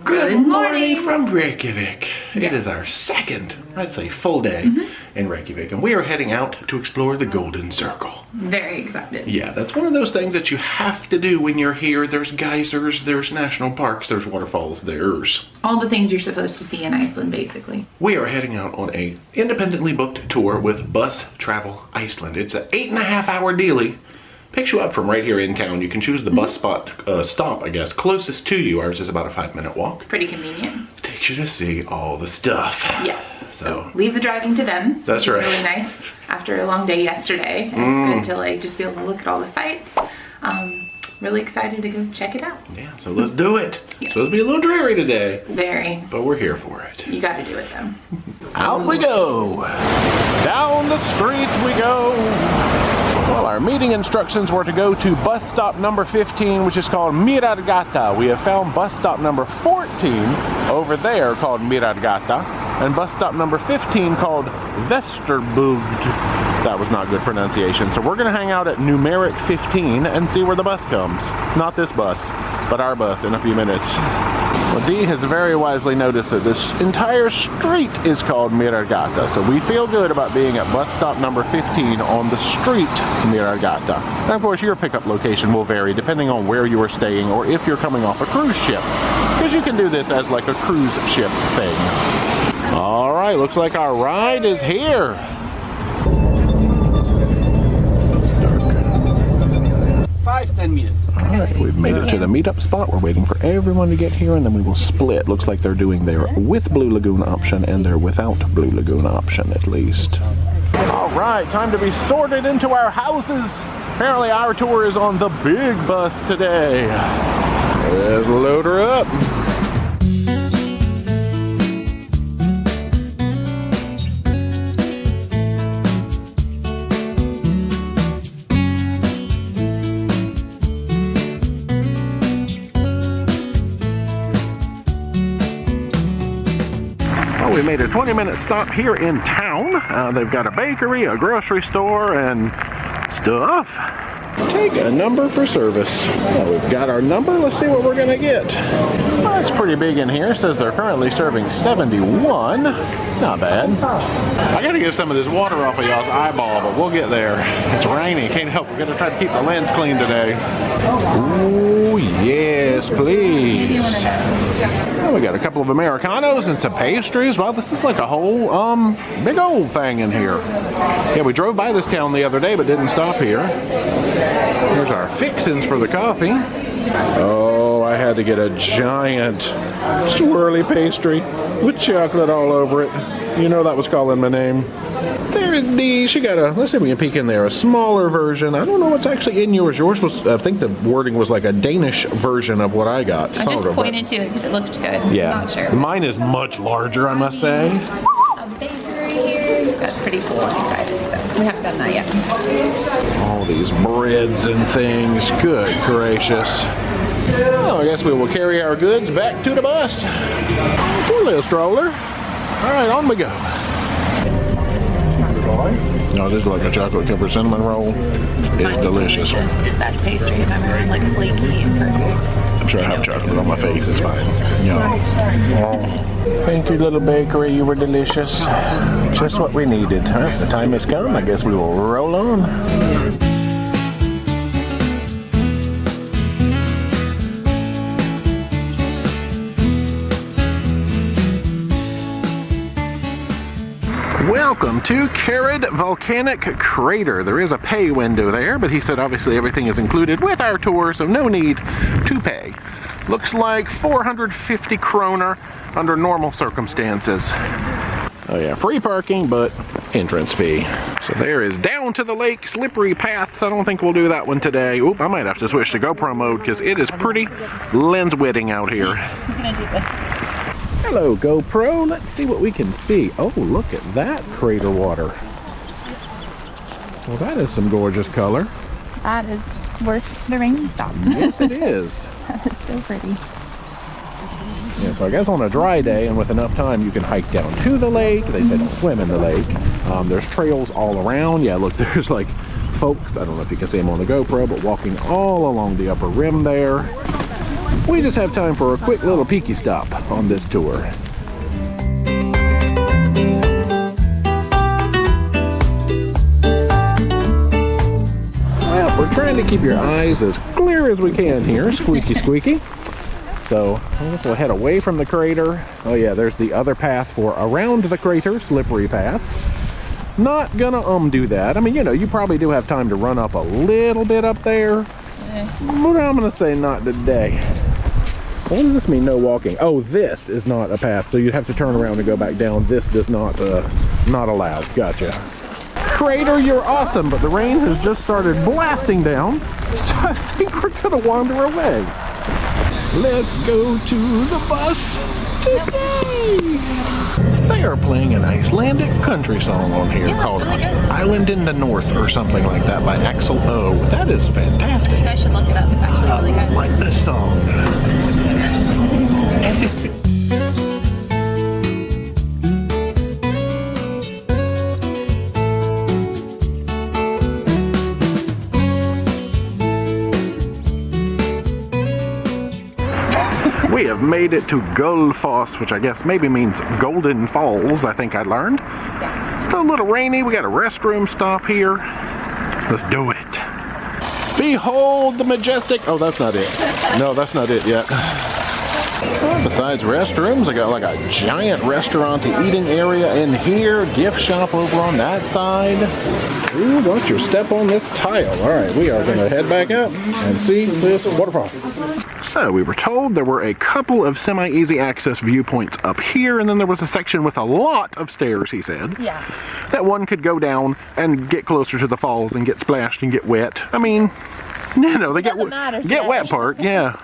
Good morning from Reykjavik. Yes. It is our second, I'd say, full day in Reykjavik, and we are heading out to explore the Golden Circle. Very excited. Yeah, that's one of those things that you have to do when you're here. There's geysers, there's national parks, there's waterfalls, there's all the things you're supposed to see in Iceland, basically. We are heading out on a independently booked tour with Bus Travel Iceland. It's an 8.5-hour dealie. Picks you up from right here in town. You can choose the bus stop, I guess, closest to you. Ours is about a 5-minute walk. Pretty convenient. Takes you to see all the stuff. Yes. So leave the driving to them. That's right. Really nice after a long day yesterday. It's good to like just be able to look at all the sights. Really excited to go check it out. Yeah, so let's do it. It's supposed to be a little dreary today. Very. But we're here for it. You got to do it then. Out we go. Down the street we go. Well, our meeting instructions were to go to bus stop number 15, which is called Hveragerði. We have found bus stop number 14 over there called Hveragerði, and bus stop number 15 called Vesturbygd. That was not good pronunciation. So we're gonna hang out at numeric 15 and see where the bus comes. Not this bus, but our bus in a few minutes. Well, Dee has very wisely noticed that this entire street is called Hveragerði, so we feel good about being at bus stop number 15 on the street Hveragerði. And of course, your pickup location will vary depending on where you are staying or if you're coming off a cruise ship, because you can do this as like a cruise ship thing. All right, looks like our ride is here. 5-10 minutes. Alright, we've made it to the meetup spot. We're waiting for everyone to get here and then we will split. Looks like they're doing their with Blue Lagoon option and their without Blue Lagoon option at least. Alright, time to be sorted into our houses. Apparently our tour is on the big bus today. Let's load her up. We made a 20-minute stop here in town. They've got a bakery, a grocery store, and stuff. Take a number for service. Well, we've got our number. Let's see what we're gonna get. Well, it's pretty big in here. It says they're currently serving 71. Not bad. I gotta get some of this water off of y'all's eyeball, but we'll get there. It's rainy. Can't help. We're gonna try to keep the lens clean today. Ooh, yes, please. Well, we got a couple of Americanos and some pastries. Wow, this is like a whole big old thing in here. Yeah, we drove by this town the other day, but didn't stop here. Here's our fixins for the coffee. Oh, I had to get a giant swirly pastry with chocolate all over it. You know that was calling my name. There's Dee. She got a, let's see if we can peek in there, a smaller version. I don't know what's actually in yours. Yours was, I think the wording was like a Danish version of what I got. I just pointed to it because it looked good. Yeah. Not sure. Mine is much larger, I must say. A bakery here. That's pretty cool. I'm excited. So we haven't done that yet. All these breads and things. Good gracious. Well, I guess we will carry our goods back to the bus. Poor little stroller. All right, on we go. No, this is like a chocolate covered cinnamon roll. It's delicious. That's pastry. I've ever like flaky and perfect. I'm sure I have chocolate on my face. It's fine. Yum. Oh, thank you, little bakery. You were delicious. Just what we needed. Huh? The time has come. I guess we will roll on. Welcome to Kerid Volcanic Crater. There is a pay window there, but he said obviously everything is included with our tour, so no need to pay. Looks like 450 kroner under normal circumstances. Oh yeah, free parking, but entrance fee. So there is down to the lake, slippery paths. I don't think we'll do that one today. Oop, I might have to switch to GoPro mode because it is pretty lens wetting out here. I'm gonna do this. Hello, GoPro. Let's see what we can see. Oh, look at that crater water. Well, that is some gorgeous color. That is worth the rain stop. Yes, it is. That is so pretty. Yeah, so I guess on a dry day and with enough time, you can hike down to the lake. They say don't swim in the lake. There's trails all around. Yeah, look, there's like folks, I don't know if you can see them on the GoPro, but walking all along the upper rim there. We just have time for a quick little peeky stop on this tour. Well, we're trying to keep your eyes as clear as we can here, squeaky squeaky. So I guess we'll head away from the crater. Oh yeah, there's the other path for around the crater, slippery paths. Not gonna do that. I mean, you know, you probably do have time to run up a little bit up there. But I'm gonna say not today. What does this mean, no walking? Oh, this is not a path, so you'd have to turn around and go back down. This does not allowed. Gotcha. Crater, you're awesome, but the rain has just started blasting down, so I think we're gonna wander away. Let's go to the bus today. They are playing an Icelandic country song on here called Island in the North or something like that by Axel O. That is fantastic. You guys should look it up. It's actually really good. I like this song. We have made it to Gullfoss, which I guess maybe means Golden Falls, I think I learned. Yeah. It's still a little rainy. We got a restroom stop here. Let's do it. Behold the majestic... Oh, that's not it. No, that's not it yet. Well, besides restrooms, I got like a giant restaurant eating area in here. Gift shop over on that side. Ooh, watch your step on this tile. All right, we are going to head back up and see this waterfall. So we were told there were a couple of semi-easy access viewpoints up here, and then there was a section with a lot of stairs, he said. Yeah. That one could go down and get closer to the falls and get splashed and get wet. I mean, you know, they get wet part, yeah.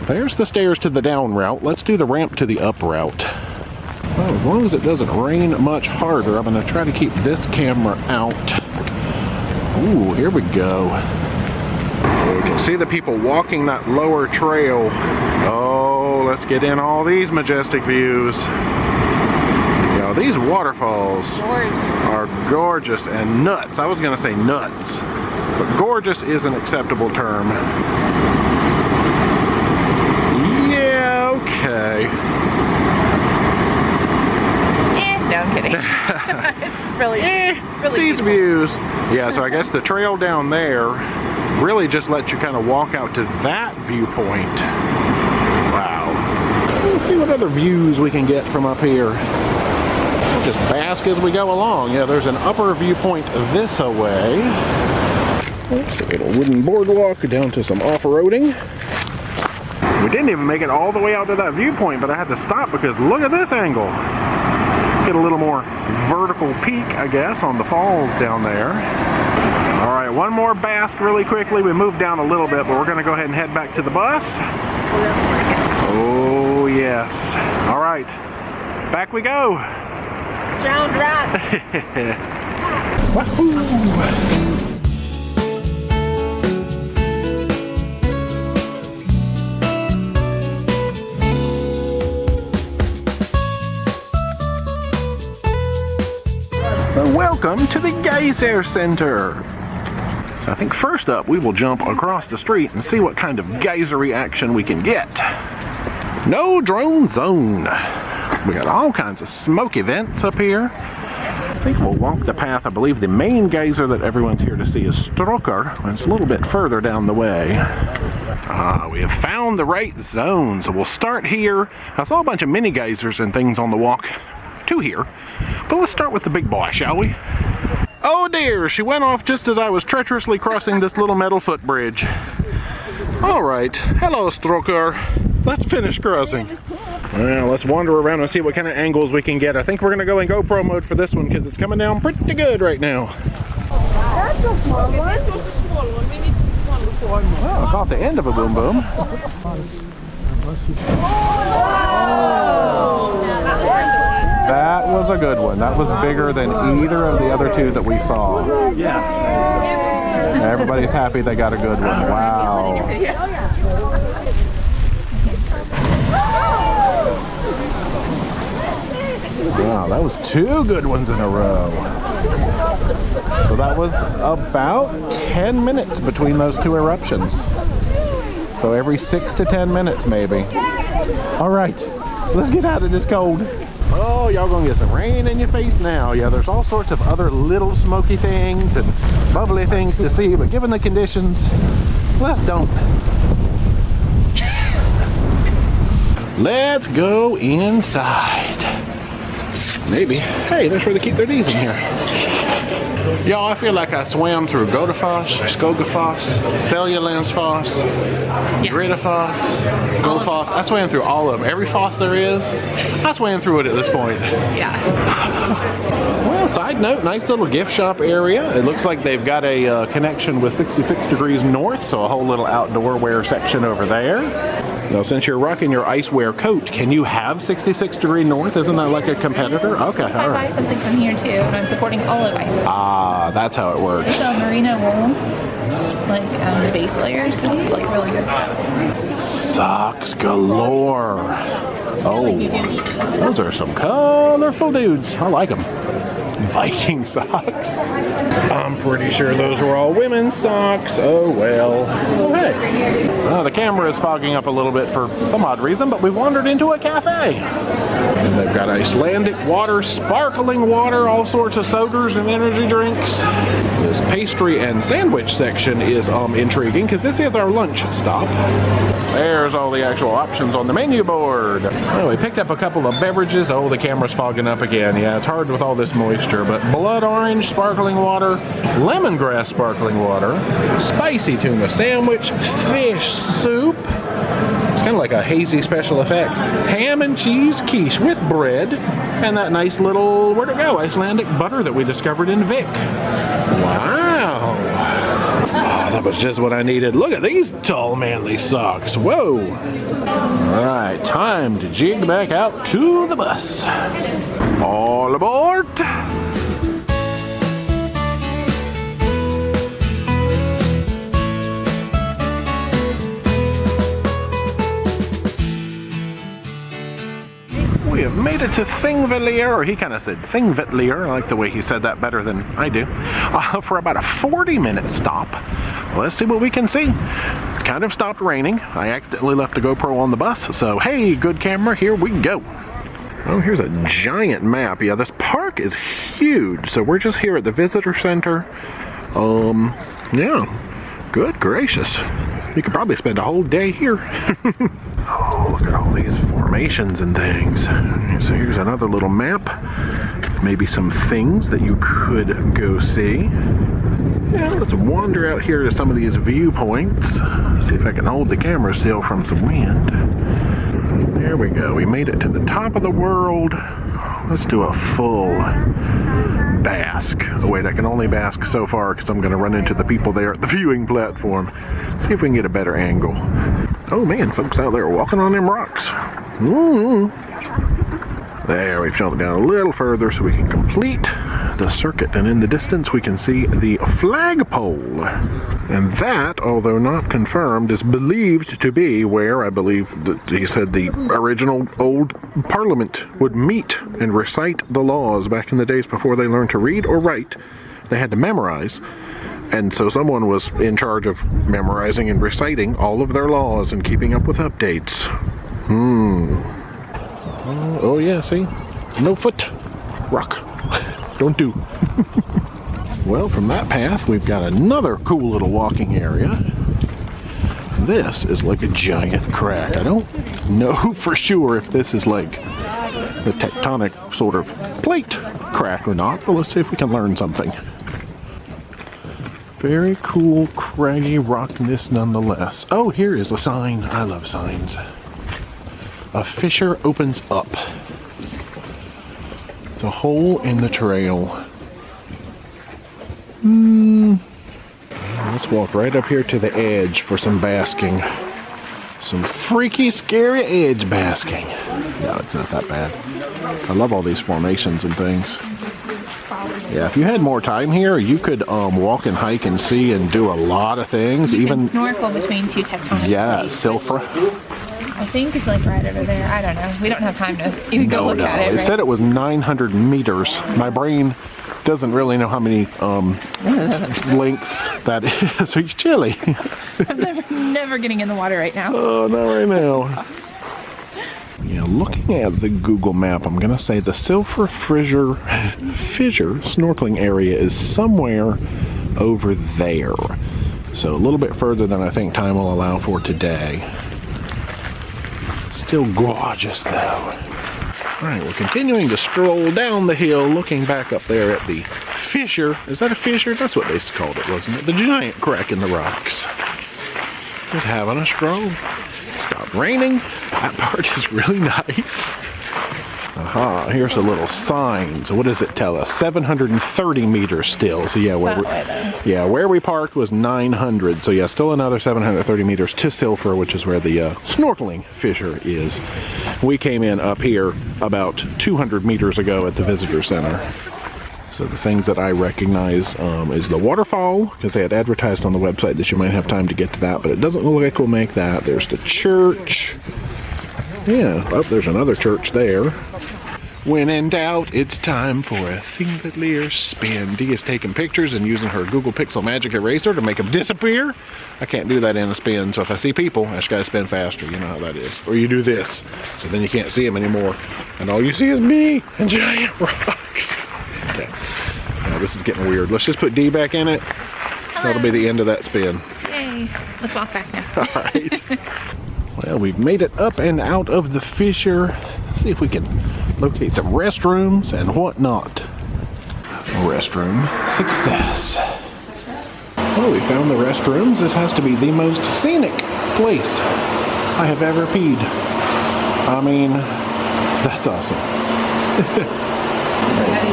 There's the stairs to the down route. Let's do the ramp to the up route. Well, as long as it doesn't rain much harder, I'm going to try to keep this camera out. Ooh, here we go. You can see the people walking that lower trail. Oh, let's get in all these majestic views. You know, these waterfalls are gorgeous and nuts. I was going to say nuts, but gorgeous is an acceptable term. Yeah, okay. No, I'm kidding. It's really these views. Yeah, so I guess the trail down there really just lets you kind of walk out to that viewpoint. Wow. Let's see what other views we can get from up here. We'll just bask as we go along. Yeah, there's an upper viewpoint this away. Oops, a little wooden boardwalk down to some off-roading. We didn't even make it all the way out to that viewpoint, but I had to stop because look at this angle. Get a little more vertical peak, I guess, on the falls down there. All right, one more bask really quickly. We moved down a little bit, but we're going to go ahead and head back to the bus. Oh, yes. All right, back we go. Drowned rat. Wahoo! Welcome to the Geysir Center. So I think first up we will jump across the street and see what kind of geysery action we can get. No drone zone. We got all kinds of smoke events up here. I think we'll walk the path. I believe the main geyser that everyone's here to see is Strokar, and it's a little bit further down the way. We have found the right zone, so we'll start here. I saw a bunch of mini geysers and things on the walk to here. But let's start with the big boy, shall we? Oh dear, she went off just as I was treacherously crossing this little metal footbridge. All right, hello Strokar. Let's finish crossing. Well, let's wander around and see what kind of angles we can get. I think we're gonna go in GoPro mode for this one because it's coming down pretty good right now. That's a small one. This was a small one. We need one before. Well, I caught the end of a boom boom. That was a good one. That was bigger than either of the other two that we saw. Yeah. Everybody's happy they got a good one. Wow. Wow, that was two good ones in a row. So that was about 10 minutes between those two eruptions. So every 6 to 10 minutes maybe. All right, let's get out of this cold. Oh, y'all gonna get some rain in your face now. Yeah, there's all sorts of other little smoky things and bubbly things to see, but given the conditions, let's don't. Let's go inside. Maybe. Hey, there's where they keep their D's in here. Y'all, I feel like I swam through Godafoss, Skogafoss, Cellulansfoss, Gridafoss, Gullfoss. I swam through all of them. Every foss there is, I swam through it at this point. Yeah. Well, side note, nice little gift shop area. It looks like they've got a connection with 66 Degrees North, so a whole little outdoor wear section over there. Now, since you're rocking your ice wear coat, can you have 66 Degree North? Isn't that like a competitor? Okay, all I buy something from here too, and I'm supporting all of ice. Ah, that's how it works. There's a merino wool, like the base layers. This is like really good stuff. Socks galore. Oh, those are some colorful dudes. I like them. Viking socks. I'm pretty sure those were all women's socks. Oh well. Oh hey. The camera is fogging up a little bit for some odd reason, but we've wandered into a cafe. And they've got Icelandic water, sparkling water, all sorts of sodas and energy drinks. This pastry and sandwich section is intriguing because this is our lunch stop. There's all the actual options on the menu board. Well, we picked up a couple of beverages. Oh, the camera's fogging up again. Yeah, it's hard with all this moisture, but blood orange sparkling water, lemongrass sparkling water, spicy tuna sandwich, fish soup. It's kind of like a hazy special effect. Ham and cheese quiche with bread, and that nice little, where'd it go, Icelandic butter that we discovered in Vik. Wow. Oh, that was just what I needed. Look at these tall, manly socks. Whoa. All right, time to jig back out to the bus. All aboard. We have made it to Thingvellir, or he kind of said Thingvellir. I like the way he said that better than I do. For about a 40-minute stop. Let's see what we can see. It's kind of stopped raining. I accidentally left the GoPro on the bus, so hey, good camera, here we go. Oh, here's a giant map. Yeah, this park is huge. So we're just here at the visitor center. Yeah, good gracious. You could probably spend a whole day here. Oh, look at all these formations and things. So here's another little map with maybe some things that you could go see. Yeah, let's wander out here to some of these viewpoints. See if I can hold the camera still from some wind. There we go. We made it to the top of the world. Let's do a full bask. Oh wait, I can only bask so far because I'm going to run into the people there at the viewing platform. See if we can get a better angle. Oh man, folks out there walking on them rocks. There, we've jumped down a little further so we can complete the circuit, and in the distance we can see the flagpole. And that, although not confirmed, is believed to be where, I believe, he said the original old parliament would meet and recite the laws back in the days before they learned to read or write. They had to memorize. And so someone was in charge of memorizing and reciting all of their laws and keeping up with updates. Oh yeah, see? No foot. Rock. Don't do. Well, from that path, we've got another cool little walking area. This is like a giant crack. I don't know for sure if this is like the tectonic sort of plate crack or not, but let's see if we can learn something. Very cool, craggy rockness nonetheless. Oh, here is a sign. I love signs. A fissure opens up. The hole in the trail. Let's walk right up here to the edge for some basking. Some freaky, scary edge basking. No, it's not that bad. I love all these formations and things. Yeah, if you had more time here, you could walk and hike and see and do a lot of things. Even snorkel between two tectonic plates. Silfra. I think it's like right over there. I don't know. We don't have time to even go look at it. It right? said it was 900 meters. My brain doesn't really know how many lengths that is. Are you chilly? I'm never getting in the water right now. Oh, not right now. Yeah, looking at the Google map, I'm going to say the Silver Fissure snorkeling area is somewhere over there. So a little bit further than I think time will allow for today. Still gorgeous though. Alright, we're continuing to stroll down the hill, looking back up there at the fissure. Is that a fissure? That's what they called it, wasn't it? The giant crack in the rocks. Just having a stroll. Stopped raining. That part is really nice. Aha, here's a little sign. So what does it tell us? 730 meters still. So yeah, where we parked was 900. So yeah, still another 730 meters to Silver, which is where the snorkeling fissure is. We came in up here about 200 meters ago at the visitor center. So the things that I recognize is the waterfall, because they had advertised on the website that you might have time to get to that, but it doesn't look like we'll make that. There's the church. Yeah, oh, there's another church there. When in doubt, it's time for a Thingvellir spin. Dee is taking pictures and using her Google Pixel Magic Eraser to make them disappear. I can't do that in a spin, so if I see people, I just gotta spin faster. You know how that is. Or you do this, so then you can't see them anymore. And all you see is me and giant rocks. Okay. Now this is getting weird. Let's just put Dee back in it. That'll be the end of that spin. Yay. Let's walk back now. All right. Well, we've made it up and out of the fissure. Let's see if we can locate some restrooms and whatnot. Restroom success. Well, we found the restrooms. This has to be the most scenic place I have ever peed. I mean, that's awesome.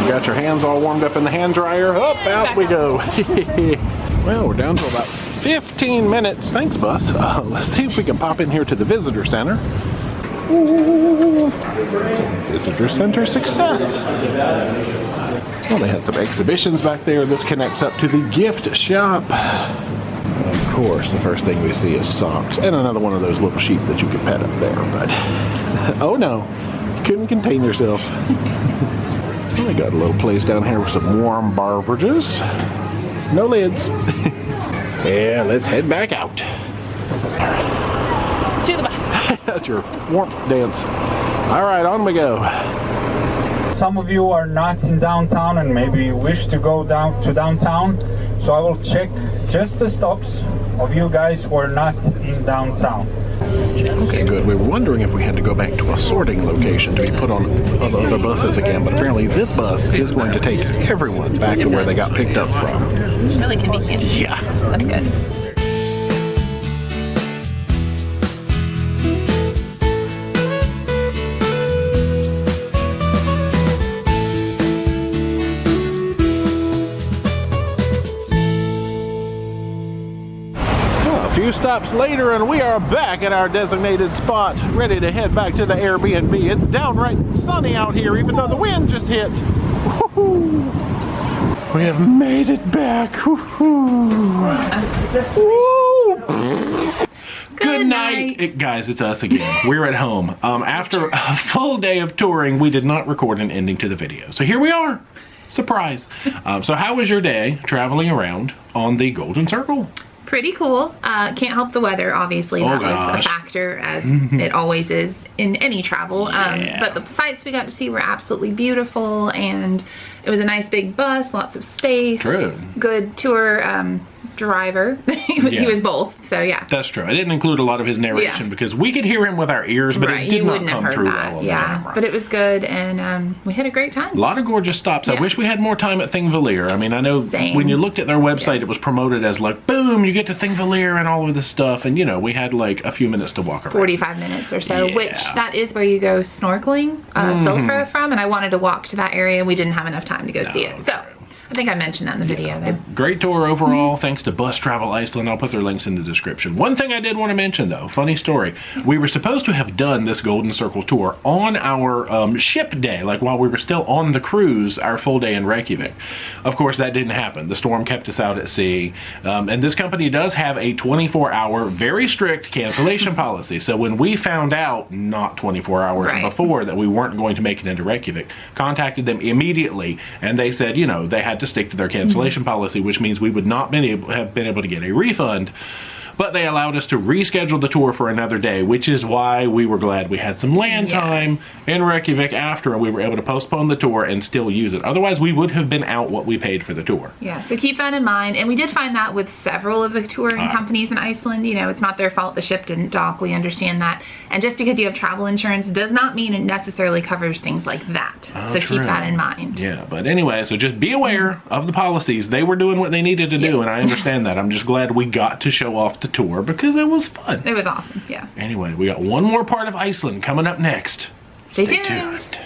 You got your hands all warmed up in the hand dryer. Up, out we go. Well, we're down to about 15 minutes. Thanks, Bus. Let's see if we can pop in here to the visitor center. Ooh. Visitor center success. Well, they had some exhibitions back there. This connects up to the gift shop. Of course, the first thing we see is socks and another one of those little sheep that you can pet up there. But oh no, you couldn't contain yourself. Well, we got a little place down here with some warm beverages. No lids. Yeah, let's head back out. To the bus. That's your warmth dance. All right, on we go. Some of you are not in downtown and maybe wish to go down to downtown, so I will check just the stops of you guys who are not in downtown. Okay, good. We were wondering if we had to go back to a sorting location to be put on other buses again, but apparently this bus is going to take everyone back to where they got picked up from. It's really convenient. Yeah. That's good. A few stops later and we are back at our designated spot, ready to head back to the Airbnb. It's downright sunny out here, even though the wind just hit. Woo-hoo. We have made it back. Good night. Guys, it's us again. We're at home. After a full day of touring, we did not record an ending to the video. So here we are. Surprise. So how was your day traveling around on the Golden Circle? Pretty cool. Can't help the weather, obviously. That was a factor, as it always is in any travel. But the sights we got to see were absolutely beautiful, and it was a nice big bus, lots of space. True. Good tour driver. He was both, so yeah. That's true. I didn't include a lot of his narration because we could hear him with our ears, but it did not come through well on the camera. But it was good, and we had a great time. A lot of gorgeous stops. I wish we had more time at Thingvellir. I mean, I know when you looked at their website, it was promoted as like, boom, you get to Thingvellir and all of this stuff, and you know, we had like a few minutes to walk around. 45 minutes or so, which that is where you go snorkeling Silver from, and I wanted to walk to that area. We didn't have enough time to go see it, so I think I mentioned that in the video though. Great tour overall, thanks to Bus Travel Iceland. I'll put their links in the description. One thing I did want to mention though, funny story. We were supposed to have done this Golden Circle tour on our ship day, like while we were still on the cruise, our full day in Reykjavik. Of course, that didn't happen. The storm kept us out at sea. And this company does have a 24-hour, very strict cancellation policy. So when we found out, not 24 hours before, that we weren't going to make it into Reykjavik, contacted them immediately, and they said, you know, they had to stick to their cancellation policy, which means we would not have been able to get a refund. But they allowed us to reschedule the tour for another day, which is why we were glad we had some land time in Reykjavik after, and we were able to postpone the tour and still use it. Otherwise, we would have been out what we paid for the tour. Yeah, so keep that in mind. And we did find that with several of the touring companies in Iceland. You know, it's not their fault the ship didn't dock. We understand that. And just because you have travel insurance does not mean it necessarily covers things like that. So keep that in mind. Yeah, but anyway, so just be aware of the policies. They were doing what they needed to do, and I understand that. I'm just glad we got to show off the tour because it was fun. It was awesome, yeah. Anyway, we got one more part of Iceland coming up next. Stay tuned.